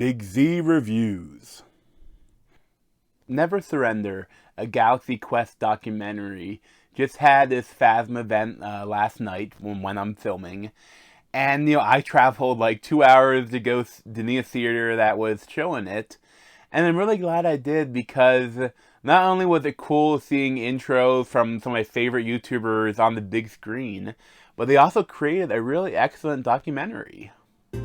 Big Z Reviews. Never Surrender, a Galaxy Quest documentary, just had this Phasma event last night when I'm filming. And, I traveled like 2 hours to go to the theater that was showing it. And I'm really glad I did because not only was it cool seeing intros from some of my favorite YouTubers on the big screen, but they also created a really excellent documentary.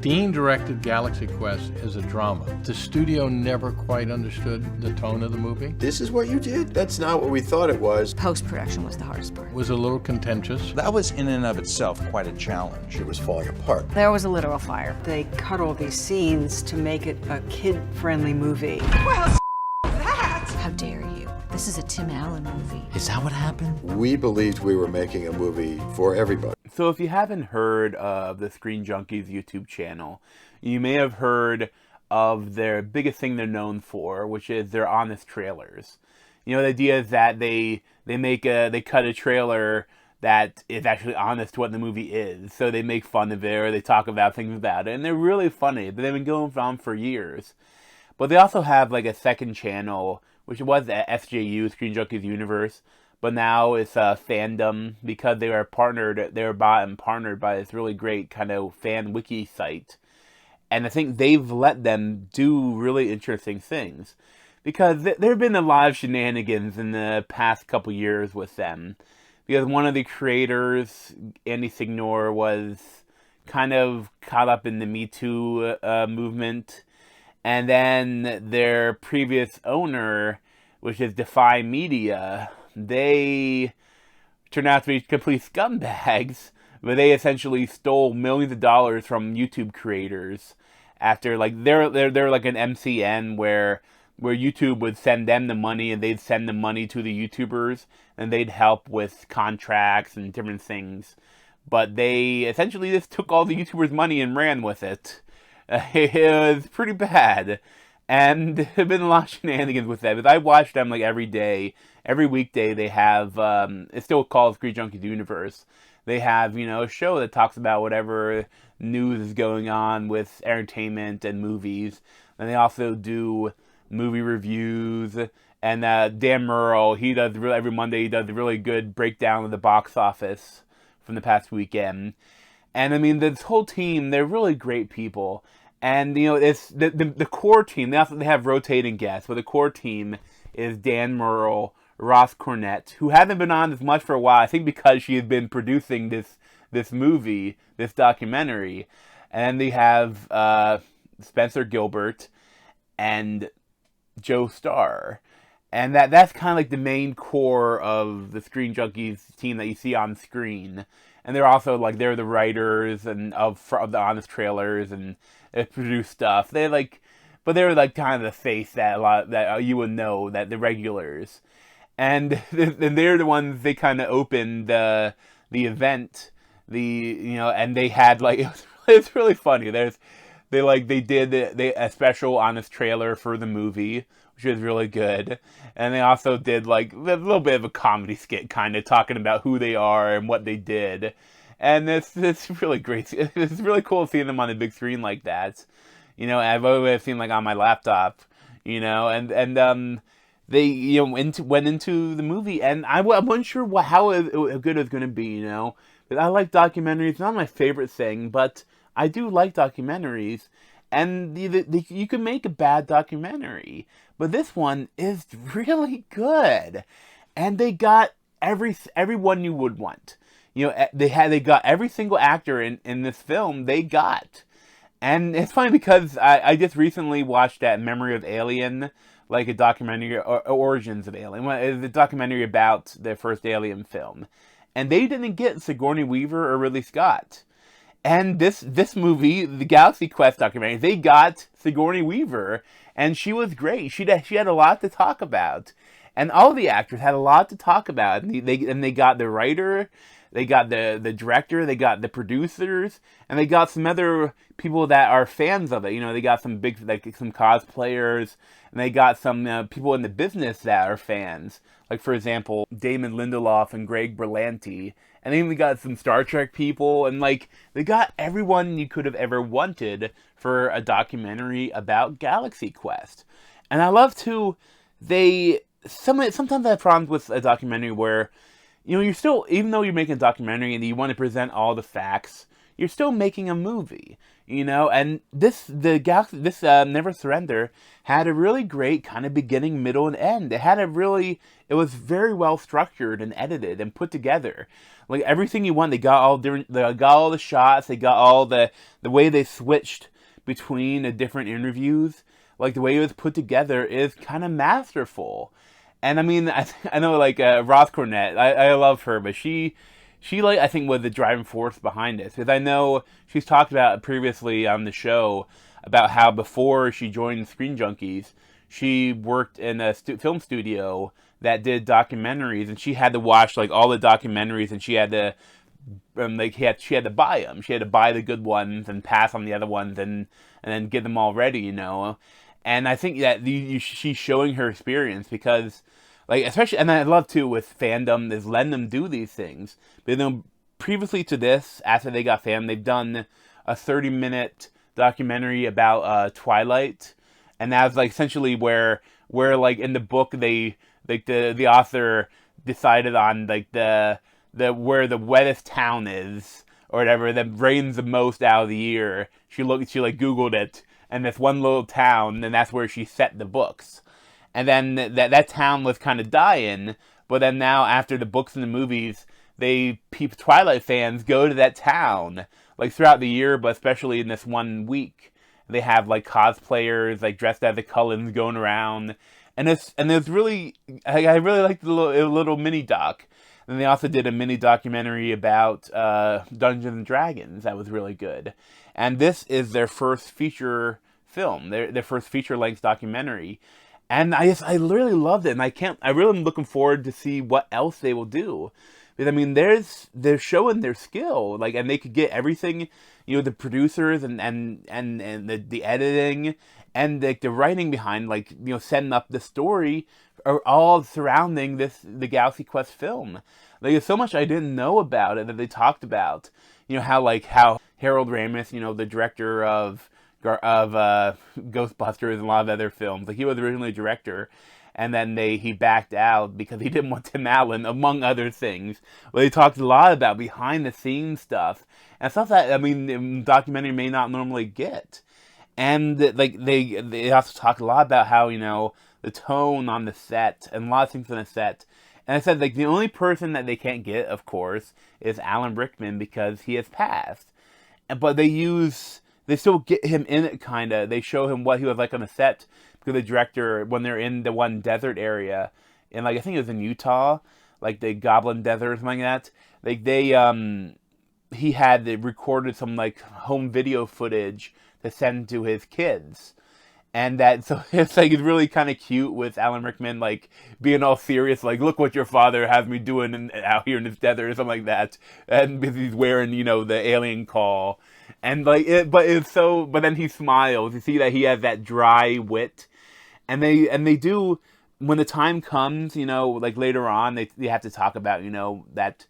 Dean directed Galaxy Quest as a drama. The studio never quite understood the tone of the movie. This is what you did? That's not what we thought it was. Post-production was the hardest part. It was a little contentious. That was in and of itself quite a challenge. It was falling apart. There was a literal fire. They cut all these scenes to make it a kid-friendly movie. Well, that! How dare you? This is a Tim Allen movie. Is that what happened? We believed we were making a movie for everybody. So if you haven't heard of the Screen Junkies YouTube channel, you may have heard of their biggest thing they're known for, which is their honest trailers. The idea is that they cut a trailer that is actually honest to what the movie is. So they make fun of it or they talk about things about it, and they're really funny. They've been going on for years. But they also have like a second channel, which was the SJU, Screen Junkies Universe, but now it's Fandom because they were bought and partnered by this really great kind of fan wiki site. And I think they've let them do really interesting things. Because there have been a lot of shenanigans in the past couple years with them. Because one of the creators, Andy Signor, was kind of caught up in the Me Too movement. And then their previous owner, which is Defy Media, they turned out to be complete scumbags, but they essentially stole millions of dollars from YouTube creators after, like, they're like an MCN where YouTube would send them the money and they'd send the money to the YouTubers and they'd help with contracts and different things. But they essentially just took all the YouTubers' money and ran with it. It was pretty bad. And there have been a lot of shenanigans with that. But I watch them like every day. Every weekday they have, it's still called Screen Junkies Universe. They have, a show that talks about whatever news is going on with entertainment and movies. And they also do movie reviews. And Dan Murrell, every Monday he does a really good breakdown of the box office from the past weekend. And I mean, this whole team, they're really great people. And, it's the core team. They have rotating guests, but the core team is Dan Murrell, Ross Cornett, who hasn't been on as much for a while, I think because she has been producing this movie, this documentary. And they have Spencer Gilbert and Joe Starr. And that's kind of like the main core of the Screen Junkies team that you see on screen. And they're also they're the writers and of the honest trailers and produce stuff. They're kind of the face that you would know, that the regulars, and they're the ones they kind of opened the event. And they had it's really funny. They did a special honest trailer for the movie, which was really good. And they also did a little bit of a comedy skit kind of talking about who they are and what they did. And it's really great. It's really cool seeing them on the big screen like that. I've always seen on my laptop, and they went into the movie, and I wasn't sure how good it was going to be, But I like documentaries. It's not my favorite thing, but I do like documentaries. And you can make a bad documentary, but this one is really good. And they got everyone you would want. They got every single actor in this film. They got, and it's funny because I just recently watched that Memory of Alien, like a documentary, or Origins of Alien. It's a documentary about the first Alien film, and they didn't get Sigourney Weaver or Ridley Scott. And this movie, the Galaxy Quest documentary, they got Sigourney Weaver, and she was great. She had a lot to talk about, and all the actors had a lot to talk about. And they got the writer, they got the director, they got the producers, and they got some other people that are fans of it. They got some some cosplayers, and they got some people in the business that are fans. Like, for example, Damon Lindelof and Greg Berlanti, and then we got some Star Trek people, and like they got everyone you could have ever wanted for a documentary about Galaxy Quest. And I love too, sometimes I have problems with a documentary where, you know, you're still, even though you're making a documentary and you want to present all the facts, you're still making a movie, you know. And this Never Surrender had a really great kind of beginning, middle, and end. It was very well structured and edited and put together. Like everything you want, they got all the shots, they got all the way they switched between the different interviews. Like the way it was put together is kind of masterful. And I mean, I know like Ross Cornett, I love her, but she like I think was the driving force behind this, because I know she's talked about previously on the show about how before she joined Screen Junkies, she worked in a film studio that did documentaries, and she had to watch like all the documentaries, and she had to she had to buy them. She had to buy the good ones and pass on the other ones, and then get them all ready, you know. And I think that she's showing her experience, because, like, especially, and I love too with fandom is letting them do these things. But you know, previously to this, after they got fandom, they've done a 30-minute documentary about Twilight, and that's like essentially where like in the book they like the author decided on like the where the wettest town is or whatever that rains the most out of the year. She like Googled it. And this one little town, and that's where she set the books. And then that town was kind of dying, but then now after the books and the movies, Twilight fans go to that town, like throughout the year, but especially in this one week. They have like cosplayers, like dressed as the Cullens going around. And it's really, I really liked the little mini doc. And they also did a mini documentary about Dungeons and Dragons that was really good. And this is their first feature film, their first feature-length documentary. And I really loved it, and I really am looking forward to see what else they will do. Because I mean, they're showing their skill, like, and they could get everything, you know, the producers and the editing and like the writing behind, like, you know, setting up the story are all surrounding the Galaxy Quest film. Like, there's so much I didn't know about it that they talked about. You know, how Harold Ramis, you know, the director of Ghostbusters and a lot of other films, like he was originally a director, and then he backed out because he didn't want Tim Allen, among other things. Well, they talked a lot about behind the scenes stuff and stuff that, I mean, the documentary may not normally get. And like they also talked a lot about how, you know, the tone on the set and a lot of things on the set. And I said, like, the only person that they can't get, of course, is Alan Rickman, because he has passed. But they still get him in it, kind of. They show him what he was like on the set, because the director, when they're in the one desert area, and like I think it was in Utah, like the Goblin Desert or something like that, like he had recorded some like home video footage to send to his kids. And so it's like, it's really kind of cute with Alan Rickman, like, being all serious, like, look what your father has me doing out here in this desert, or something like that. And because he's wearing, you know, the alien call. And, like, but then he smiles. You see that he has that dry wit. And they do, when the time comes, you know, like, later on, they have to talk about, you know, that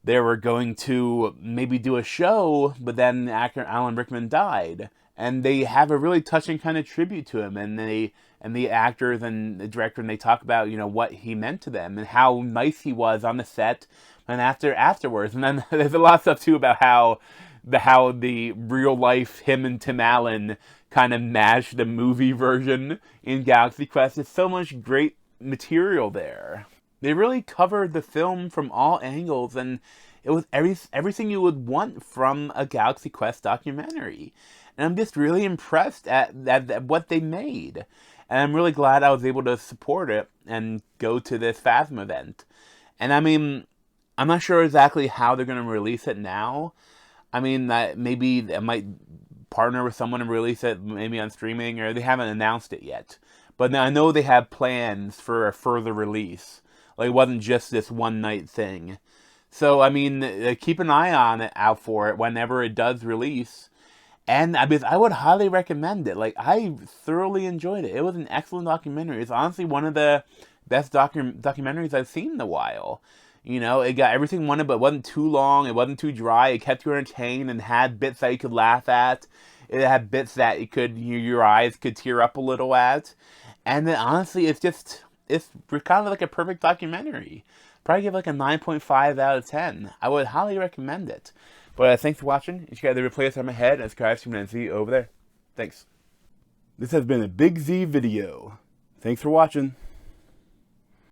they were going to maybe do a show, but then actor Alan Rickman died. And they have a really touching kind of tribute to him, and the actors and the director, and they talk about, you know, what he meant to them and how nice he was on the set and afterwards. And then there's a lot of stuff too about how the real life him and Tim Allen kind of mashed the movie version in Galaxy Quest. There's so much great material there. They really covered the film from all angles, and it was everything you would want from a Galaxy Quest documentary. And I'm just really impressed at what they made. And I'm really glad I was able to support it and go to this Phasm event. And I mean, I'm not sure exactly how they're going to release it now. I mean, maybe they might partner with someone and release it maybe on streaming, or they haven't announced it yet. But I know they have plans for a further release. Like, it wasn't just this one night thing. So, I mean, keep an eye out for it whenever it does release. And I would highly recommend it. Like, I thoroughly enjoyed it. It was an excellent documentary. It's honestly one of the best documentaries I've seen in a while. You know, it got everything wanted, but it wasn't too long. It wasn't too dry. It kept you entertained and had bits that you could laugh at. It had bits that your eyes could tear up a little at. And then honestly, it's kind of like a perfect documentary. Probably give like a 9.5 out of 10. I would highly recommend it. But thanks for watching. You should either replace on my head and subscribe to me and see over there. Thanks. This has been a Big Z video. Thanks for watching.